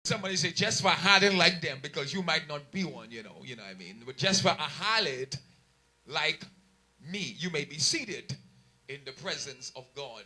Somebody say, just for a harlot like them, because you might not be one, you know what I mean. But just for a harlot like me, you may be seated in the presence of God.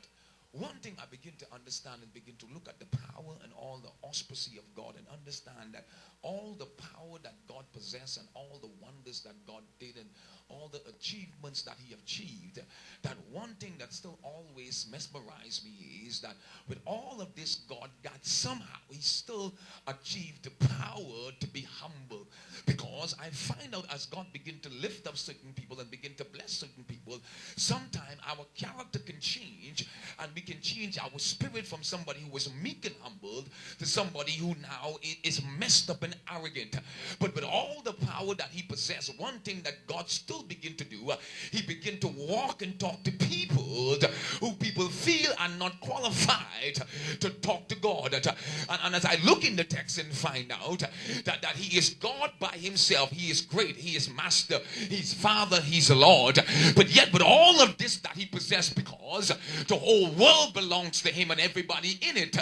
One thing I begin to understand and begin to look at the power and all the auspicy of God and understand that all the power that God possessed and all the wonders that God did and all the achievements that he achieved, that one thing that still always mesmerized me is that with all of this God got, somehow he still achieved the power to be humble. Because I find out as God begin to lift up certain people and begin to bless certain people, sometimes our character can change and we can change our spirit from somebody who was meek and humbled to somebody who now is messed up and arrogant. But with all the power that he possessed, one thing that God still begin to do, he begin to walk and talk to people who people feel are not qualified to talk to God. And as I look in the text and find out that he is God by himself, he is great, he is master, he's father, he's a Lord. But yet with all of this that he possessed, because the whole world belongs to him and everybody in it,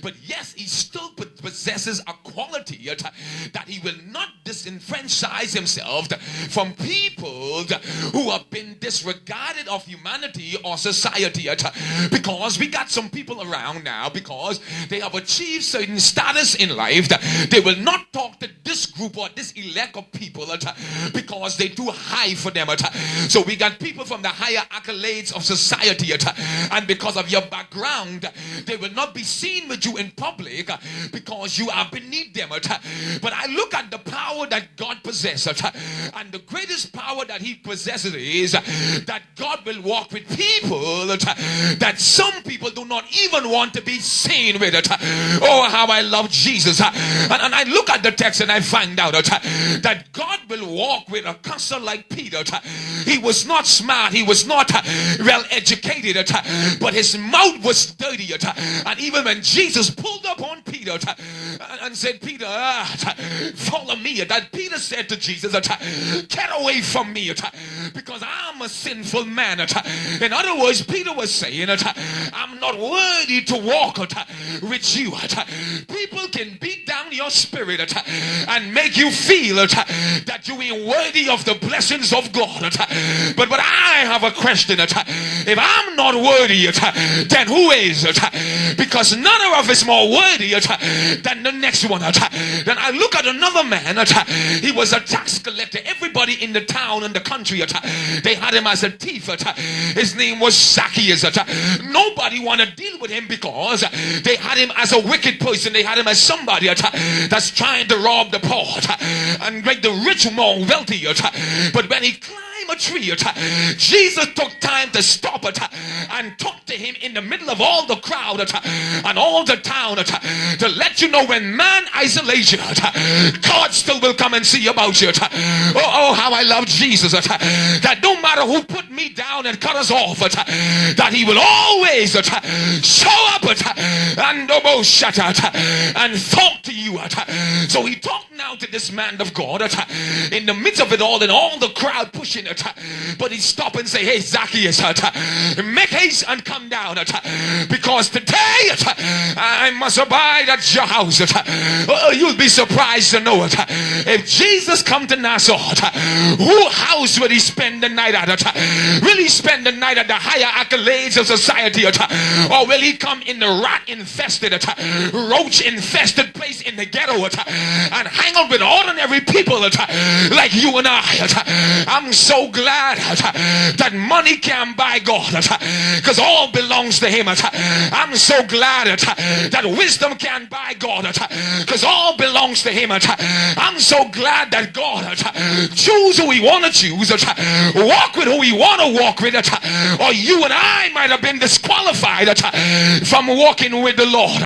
but yes, he still possesses a quality that he will not disenfranchise himself from people who have been disregarded of humanity or society. Because we got some people around now, because they have achieved certain status in life, they will not talk to this group or this elect of people because they're too high for them. So we got people from the higher accolades of society, and because of your background, they will not be seen with you in public because you are beneath them. But I look at the power that God possesses, and the greatest power that he possesses is that God will walk with people that some people do not even want to be seen with. Oh, how I love Jesus. And I look at the text and I find out that God will walk with a cussor like Peter. He was not smart, he was not well educated, but his mouth was dirty. And even when Jesus pulled up on Peter and said, Peter, follow me, that Peter said to Jesus, get away from me, because I'm a sinful man. In other words, Peter was saying, I'm not worthy to walk with you. People can beat down your spirit and make you feel that you ain't worthy of the blessings of God. But I have a question. If I'm not worthy, then who is? Because none of us is more worthy than the next one. Then I look at another man. He was a tax collector. Everybody in the town and the country, they had him as a thief. His name was Zacchaeus. Nobody want to deal with him because they had him as a wicked person. They had him as somebody that's trying to rob the poor and make the rich more wealthy. But when he climbed a tree, Jesus took time to stop it and talk to him in the middle of all the crowd and all the town to let you know when man isolates you, God still will come and see about you. Oh, how I love Jesus. That no matter who put me down and cut us off, that he will always show up and talk to you. So he talked now to this man of God in the midst of it all and all the crowd pushing it. But he stopped and say, hey Zacchaeus, make haste and come down, because today I must abide at your house. You'll be surprised to know it. If Jesus come to Nassau, who house will he spend the night at? Will he spend the night at the higher accolades of society, or will he come in the rat infested, roach infested place in the ghetto and hang out with ordinary people like you and I? I'm so glad that money can't buy God, because all belongs to him. I'm so glad that wisdom can't buy God, because all belongs to him. I'm so glad that God choose who he want to choose, walk with who he want to walk with, or you and I might have been disqualified from walking with the Lord.